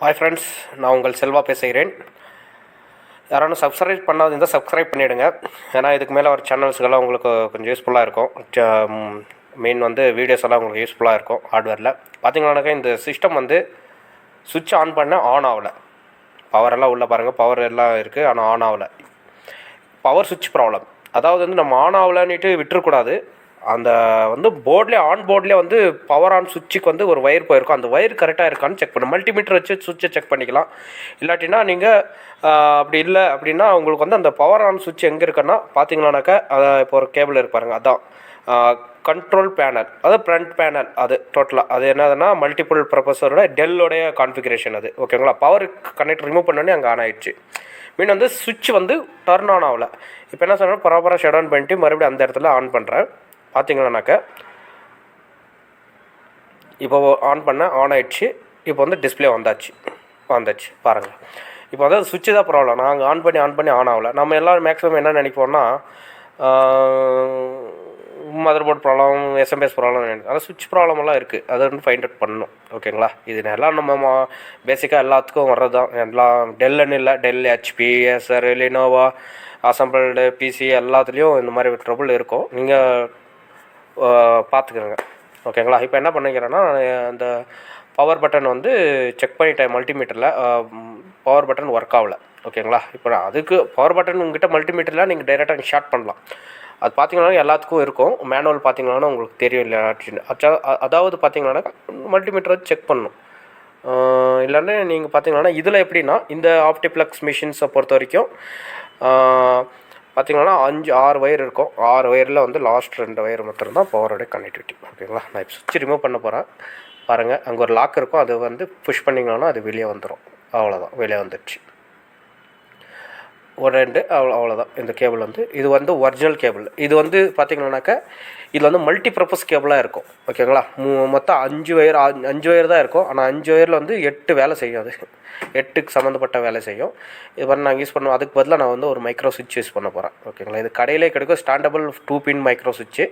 Hi friends, நான் உங்கள் செல்வா பேசுகிறேன். யாரானும் சப்ஸ்கிரைப் பண்ணாது இருந்தால் சப்ஸ்கிரைப் பண்ணிவிடுங்க. ஏன்னா இதுக்கு மேலே ஒரு சேனல்ஸ்கெல்லாம் உங்களுக்கு கொஞ்சம் யூஸ்ஃபுல்லாக இருக்கும். மெயின் வீடியோஸ் எல்லாம் உங்களுக்கு யூஸ்ஃபுல்லாக இருக்கும். ஹார்ட்வேரில் பார்த்தீங்கன்னாக்கா இந்த சிஸ்டம் சுவிட்ச் ஆன் பண்ண ஆன் ஆகலை. பவரெல்லாம் உள்ளே பாருங்கள், பவர் எல்லாம் இருக்குது, ஆனால் ஆன் ஆகலை. பவர் சுவிட்ச் ப்ராப்ளம். அதாவது நம்ம ஆன் ஆகலைன்னுட்டு விட்டுறக்கூடாது. அந்த போர்ட்லேயே போர்ட்லேயே பவர் ஆன் சுவிட்சுக்கு ஒரு ஒயர் போயிருக்கும். அந்த ஒயர் கரெக்டாக இருக்கான்னு செக் பண்ணணும். மல்டிமீட்டர் வச்சு சுவிட்சை செக் பண்ணிக்கலாம். இல்லாட்டினா நீங்கள் அப்படி இல்லை அப்படின்னா உங்களுக்கு அந்த பவர் ஆன் சுவிட்ச் எங்கே இருக்குன்னா பார்த்தீங்கன்னாக்கா இப்போ ஒரு கேபிள் இருப்பாருங்க, அதான் கண்ட்ரோல் பேனல், அது ஃப்ரண்ட் பேனல், அது டோட்டலாக அது என்னதுன்னா மல்டிபிள் ப்ரொபஸரோட டெல்லோடைய கான்ஃபிகரேஷன் அது. ஓகேங்களா? பவர் கனெக்ட் ரிமூவ் பண்ணோன்னே அங்கே ஆன் ஆகிடுச்சு. மீன் சுவிட்ச் டர்ன் ஆன் ஆகலை. இப்போ என்ன சொல்கிறேன், ப்ராப்பராக ஷட் ஆன் பண்ணிட்டு மறுபடியும் அந்த இடத்துல ஆன் பண்ணுறேன். பார்த்தீங்கன்னாக்கா இப்போ ஆன் ஆயிடுச்சு. இப்போ டிஸ்பிளே வந்தாச்சு பாருங்கள். இப்போ சுவிட்சு தான் ப்ராப்ளம். நாங்கள் ஆன் பண்ணி ஆன் ஆகலை. நம்ம எல்லோரும் மேக்ஸிமம் என்ன நினைப்போம்னா mother board problem, SMPS problem, அதாவது சுவிட்ச் ப்ராப்ளமெல்லாம் இருக்குது. அதை ஃபைண்ட் அவுட் பண்ணணும். ஓகேங்களா? இது எல்லாம் நம்ம பேசிக்காக எல்லாத்துக்கும் வர்றது தான். எல்லாம் டெல்லுன்னு இல்லை, Dell, HP, Acer, Lenovo, assembled PC எல்லாத்துலேயும் இந்த மாதிரி ட்ரபுள் இருக்கும். நீங்கள் பார்த்துக்கிறேங்க. ஓகேங்களா? இப்போ என்ன பண்ணிக்கிறேன்னா, அந்த பவர் பட்டன் செக் பண்ணிட்டேன். மல்டிமீட்டரில் பவர் பட்டன் ஒர்க் ஆகலை. ஓகேங்களா? இப்போ அதுக்கு பவர் பட்டன் உங்கள்கிட்ட மல்டிமீட்டரில் நீங்கள் டைரெக்டாக ஷார்ட் பண்ணலாம். அது பார்த்தீங்கன்னா எல்லாத்துக்கும் இருக்கும். மேனுவல் பார்த்தீங்கன்னா உங்களுக்கு தெரியும் இல்லை? அதாவது பார்த்தீங்கன்னா மல்டிமீட்டர் வச்சு செக் பண்ணணும். இல்லைன்னா நீங்கள் பார்த்தீங்கன்னா இதில் எப்படின்னா, இந்த ஆப்டிப்ளெக்ஸ் மிஷின்ஸை பொறுத்த வரைக்கும் பார்த்தீங்கன்னா 5-6 ஒயர் இருக்கும். 6 ஒயரில் லாஸ்ட் 2 ஒயர் மட்டும் தான் பவரோட கனெக்டிவிட்டி. ஓகேங்களா? நான் இப்போ சுவிட்ச் ரிமூவ் பண்ண போகிறேன். பாருங்கள், அங்கே ஒரு லாக் இருக்கும். அது புஷ் பண்ணிங்கன்னா அது வெளியே வந்துடும். அவ்வளோதான், வெளியே வந்துடுச்சு. ஒரு 2 அவ்வளோதான். இந்த கேபிள் இது ஒரிஜினல் கேபிள். இது பார்த்தீங்கன்னாக்கா இதில் மல்டிபர்பஸ் கேபிளாக இருக்கும். ஓகேங்களா? மொத்தம் 5 ஒயர் தான் இருக்கும். ஆனால் 5 ஒயரில் 8 வேலை செய்யும். அது 8க்கு சம்மந்தப்பட்ட வேலை செய்யும். இது நாங்கள் யூஸ் பண்ணுவோம். அதுக்கு பதிலாக நான் ஒரு மைக்ரோ சுவிட்ச் யூஸ் பண்ண போகிறேன். ஓகேங்களா? இது கடையிலே கிடைக்கும். ஸ்டாண்டபிள் 2 பின் மைக்ரோ சுவிட்சு.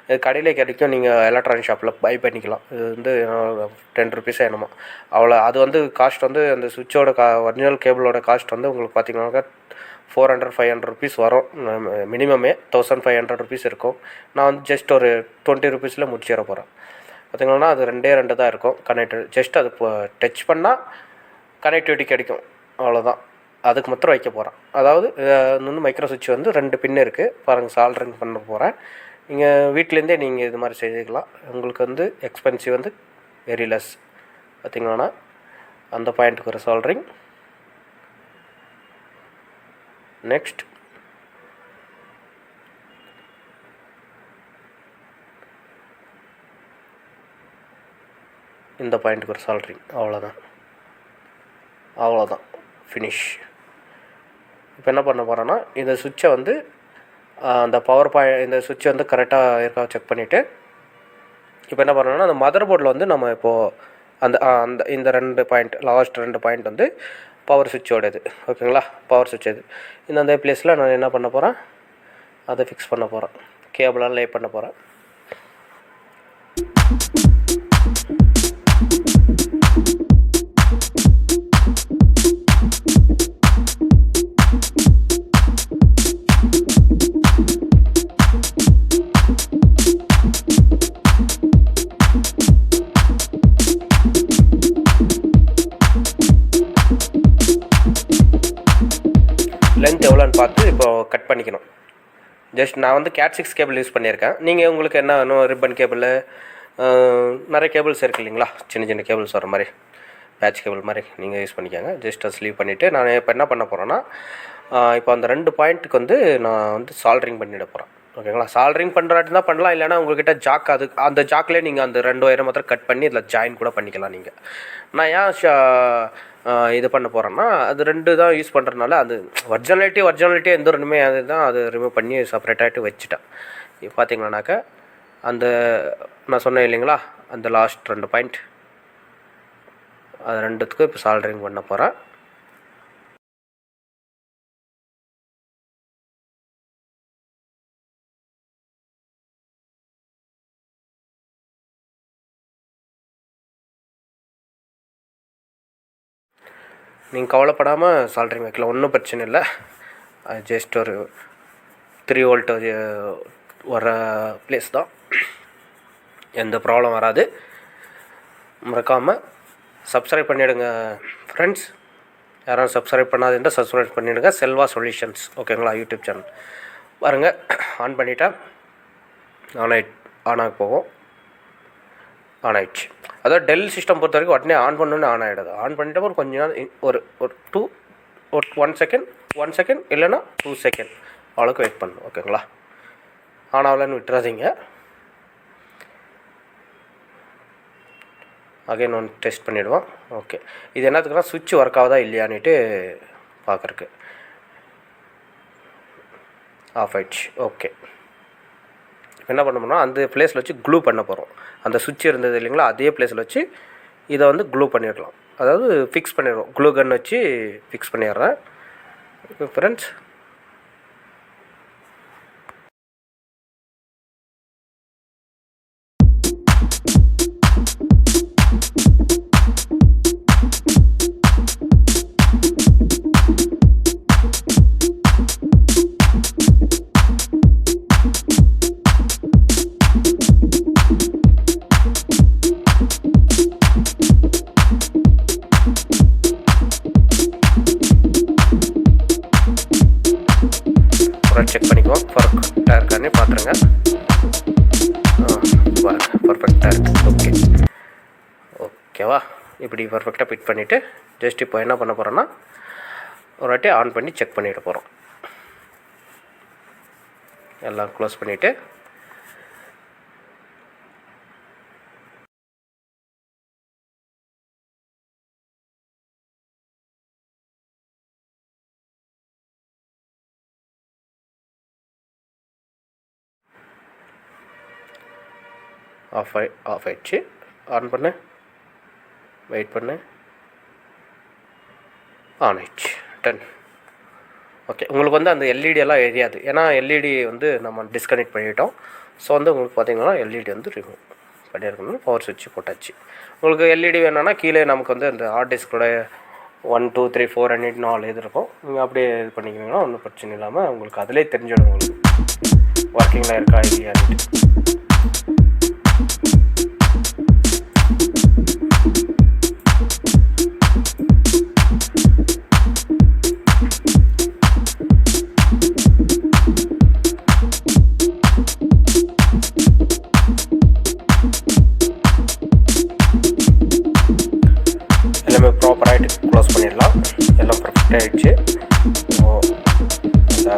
இது கடையிலே கிடைக்கும். நீங்கள் எலக்ட்ரானிக் ஷாப்பில் பை பண்ணிக்கலாம். இது 10 ருபீஸோ என்னமோ அவ்வளோ. அது காஸ்ட் அந்த சுவிட்சோட ஒரிஜினல் கேபிளோட காஸ்ட் உங்களுக்கு பார்த்தீங்கன்னாக்கா 400-500 ருபீஸ் வரும். மினிமமே 1500 ருபீஸ் இருக்கும். நான் ஜஸ்ட் ஒரு 20 ருபீஸில் முடிச்சிட போகிறேன். பார்த்திங்கன்னா அது 2 தான் இருக்கும் கனெக்டட். ஜஸ்ட் அது டச் பண்ணால் கனெக்டிவிட்டி கிடைக்கும். அவ்வளோதான். அதுக்கு மாத்திரம் வைக்க போகிறேன். அதாவது மைக்ரோ சுவிட்ச் 2 பின்னு இருக்குது. பாருங்கள், சால்ட்ரிங் பண்ண போகிறேன். நீங்கள் வீட்டிலேருந்தே நீங்கள் இது மாதிரி செய்துக்கலாம். உங்களுக்கு எக்ஸ்பென்சிவ் வெரி லெஸ். பார்த்திங்கன்னா அந்த பாயிண்ட்டுக்கு ஒரு சால்ட்ரிங். நெக்ஸ்ட் இந்த பாயிண்ட்டுக்கு ஒரு சால்ட்ரிங். அவ்வளோதான் ஃபினிஷ். இப்போ என்ன பண்ண போகிறேன்னா, இந்த சுவிட்சை அந்த பவர் இந்த சுவிட்ச் கரெக்டாக இருக்கா செக் பண்ணிவிட்டு இப்போ என்ன பண்ணுறோன்னா, அந்த மதர் போர்டில் நம்ம இப்போது அந்த இந்த 2 பாயிண்ட், லாஸ்ட் 2 பாயிண்ட் பவர் சுவிட்சோடது. ஓகேங்களா? பவர் சுவிட்ச் இது. இந்த பிளேஸில் நான் என்ன பண்ண போகிறேன், அதை ஃபிக்ஸ் பண்ண போகிறேன். கேபிளாக லே பண்ண போகிறேன். லென்த் எவ்வளோன்னு பார்த்து இப்போ கட் பண்ணிக்கணும். ஜஸ்ட் நான் கேட் 6 கேபிள் யூஸ் பண்ணியிருக்கேன். நீங்கள் உங்களுக்கு என்ன வேணும், ரிப்பன் கேபிள், நிறைய கேபிள்ஸ் இருக்குது இல்லைங்களா? சின்ன கேபிள்ஸ் வர மாதிரி, பேட்ச் கேபிள் மாதிரி நீங்கள் யூஸ் பண்ணிக்கோங்க. ஜஸ்ட் அதை ஸ்லீவ் பண்ணிவிட்டு நான் இப்போ என்ன பண்ண போகிறேன்னா, இப்போ அந்த 2 பாயிண்ட்டுக்கு நான் சால்ட்ரிங் பண்ணிவிட போகிறேன். ஓகேங்களா? சால்ட்ரிங் பண்ணுறாட்டி தான் பண்ணலாம். இல்லைனா உங்கள்கிட்ட ஜாக், அந்த ஜாக்லேயே நீங்கள் அந்த 2 ஒயரை மாத்திரம் கட் பண்ணி இதில் ஜாயின் கூட பண்ணிக்கலாம் நீங்கள். நான் ஏன் இது பண்ண போகிறேன்னா, அது 2 தான் யூஸ் பண்ணுறதுனால அது ஒரிஜினாலிட்டி எந்த ரெண்டுமே அதுதான். அது ரிமூவ் பண்ணி செப்பரேட்டாகிட்டு வச்சுட்டேன். இப்போ பார்த்தீங்கன்னாக்கா அந்த நான் சொன்னேன் இல்லைங்களா, அந்த லாஸ்ட் 2 பாயிண்ட், அது 2த்துக்கும் இப்போ சால்ட்ரிங் பண்ண போகிறேன். நீங்கள் கவலைப்படாமல் சால்ட்ரிங் வைக்கலாம், ஒன்றும் பிரச்சனை இல்லை. ஜஸ்ட் ஒரு 3 வோல்ட் வர ப்ளேஸ் தான், எந்த ப்ராப்ளம் வராது. மறக்காமல் சப்ஸ்கிரைப் பண்ணிவிடுங்க ஃப்ரெண்ட்ஸ். யாரும் சப்ஸ்கிரைப் பண்ணாதுன்னா சப்ஸ்கிரைப் பண்ணிவிடுங்க. செல்வா சொல்யூஷன்ஸ், ஓகேங்களா, யூடியூப் சேனல் பாருங்கள். ஆன் பண்ணிட்டேன், ஆன் ஆக போகும். ஆன் ஆகிடுச்சு. அதாவது டெல் சிஸ்டம் பொறுத்த வரைக்கும் உடனே ஆன் பண்ணணுன்னு ஆன் ஆகிடுது. ஆன் பண்ணிட்டு ஒரு கொஞ்ச நேரம் ஒரு 1 செகண்ட் இல்லைன்னா 2 செகண்ட் அவ்வளோக்கு வெயிட் பண்ணணும், ஓகேங்களா. ஆன் ஆகலன்னு விட்டுறாதீங்க. அகைன் ஒன்று டெஸ்ட் பண்ணிவிடுவோம். ஓகே, இது என்னத்துக்குன்னா சுவிட்ச் ஒர்க் ஆகுதா இல்லையான்னுட்டு பார்க்குறக்கு. ஆஃப் ஆயிடுச்சு. ஓகே, என்ன பண்ணோம்னா அந்த பிளேஸில் வச்சு க்ளூ பண்ண போகிறோம். அந்த சுவிட்ச் இருந்தது இல்லைங்களா, அதே பிளேஸில் வச்சு இதை வந்து க்ளூ பண்ணிடலாம். அதாவது ஃபிக்ஸ் பண்ணிடுவோம். க்ளூ கன் வச்சு ஃபிக்ஸ் பண்ணிடுறேன். இப்போ ஃப்ரெண்ட்ஸ் செக் பண்ணிக்குவோம். பர்ஃபெக்டாக இருக்கான்னு பார்த்துருங்க. பர்ஃபெக்டாக இருக்குது. ஓகே, ஓகேவா. இப்படி பர்ஃபெக்டாக ஃபிட் பண்ணிவிட்டு ஜஸ்ட் இப்போ என்ன பண்ண போகிறோன்னா ஒரு வாட்டி ஆன் பண்ணி செக் பண்ணிவிட போகிறோம். எல்லாம் க்ளோஸ் பண்ணிவிட்டு ஆஃப் ஆயிடுச்சு. ஆன் பண்ணு, வெயிட் பண்ணு, ஆன் ஆயிடுச்சு. டன். ஓகே, உங்களுக்கு வந்து அந்த எல்இடி எல்லாம் எரியாது, ஏன்னா எல்இடி வந்து நம்ம டிஸ்கனெக்ட் பண்ணிட்டோம். ஸோ வந்து உங்களுக்கு பார்த்தீங்கன்னா எல்இடி வந்து ரிமூவ் பண்ணியிருக்கணும். பவர் சுவிட்ச் போட்டாச்சு. உங்களுக்கு எல்இடி வேணும்னா கீழே நமக்கு வந்து அந்த ஹார்ட் டிஸ்கோட 1 2 3 4 4 இது இருக்கும். நீங்கள் அப்படியே இது பண்ணிக்கிங்கன்னா ஒன்றும் பிரச்சனை இல்லாமல் உங்களுக்கு அதிலே தெரிஞ்சிடும் உங்களுக்கு ஒர்க்கிங்கில் இருக்கா இல்லையான்ட்டு. எல்லாமே ப்ராப்பராகிட்டு க்ளோஸ் பண்ணிடலாம். எல்லாம் பர்ஃபெக்டாக ஆகிடுச்சு. அந்த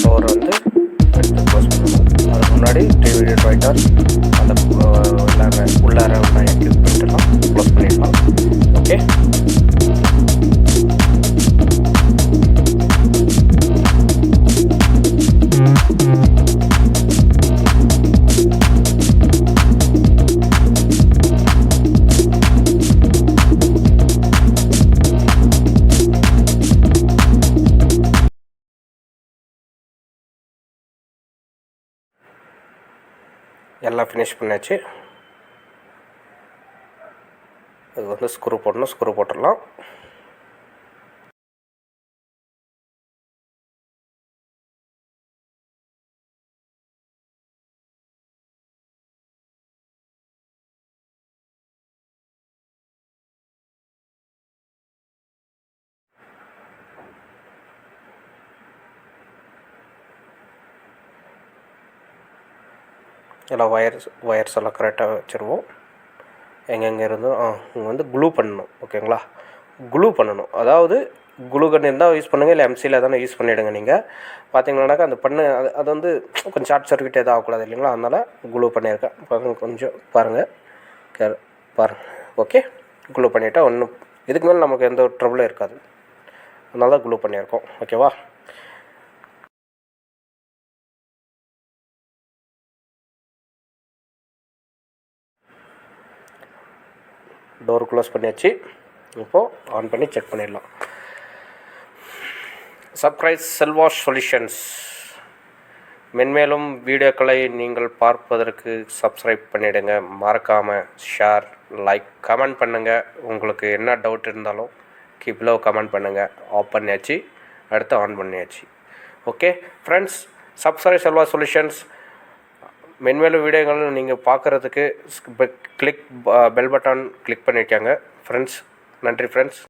டோர் வந்து எடுத்து க்ளோஸ் பண்ணணும். அதுக்கு முன்னாடி டிவி ரைட்டர் அந்த உள்ளார எக்யூப்மெண்ட்டெல்லாம் க்ளோஸ் பண்ணிடலாம். ஓகே, எல்லாம் ஃபினிஷ் பண்ணியாச்சு. இது வந்து ஸ்க்ரூ போடணும், ஸ்க்ரூ போட்டுடலாம். எல்லாம் ஒயர்ஸ் எல்லாம் கரெக்டாக வச்சுருவோம். எங்கெங்கே இருந்தோம் இங்கே வந்து க்ளூ பண்ணணும், ஓகேங்களா. க்ளூ பண்ணணும், அதாவது க்ளூ கன் இருந்தால் யூஸ் பண்ணுங்கள், இல்லை எம்சியில் தானே யூஸ் பண்ணிவிடுங்க. நீங்கள் பார்த்தீங்கன்னாக்கா அந்த அது வந்து கொஞ்சம் ஷார்ட் சர்க்யூட் எதுவும் ஆகக்கூடாது இல்லைங்களா, அதனால் க்ளூ பண்ணியிருக்கேன். கொஞ்சம் பாருங்கள், பாருங்கள். ஓகே, க்ளூ பண்ணிவிட்டால் ஒன்றும் இதுக்கு மேலே நமக்கு எந்த ஒரு ட்ரபிளும் இருக்காது. அதனால தான் க்ளூ பண்ணியிருக்கோம், ஓகேவா. டோர் க்ளோஸ் பண்ணியாச்சு. இப்போது ஆன் பண்ணி செக் பண்ணிடலாம். Subscribe Selva solutions. மென்மேலும் வீடியோக்களை நீங்கள் பார்ப்பதற்கு சப்ஸ்கிரைப் பண்ணிவிடுங்க. மறக்காமல் ஷேர், லைக், கமெண்ட் பண்ணுங்கள். உங்களுக்கு என்ன டவுட் இருந்தாலும் கீழே கமெண்ட் பண்ணுங்கள். ஆஃப் பண்ணியாச்சு, அடுத்து ஆன் பண்ணியாச்சு. Okay friends, subscribe Selva solutions மென்மேலும் வீடியோங்கள் நீங்கள் பார்க்குறதுக்கு கிளிக் பெல் பட்டன் கிளிக் பண்ணியிருக்காங்க ஃப்ரெண்ட்ஸ். நன்றி ஃப்ரெண்ட்ஸ்.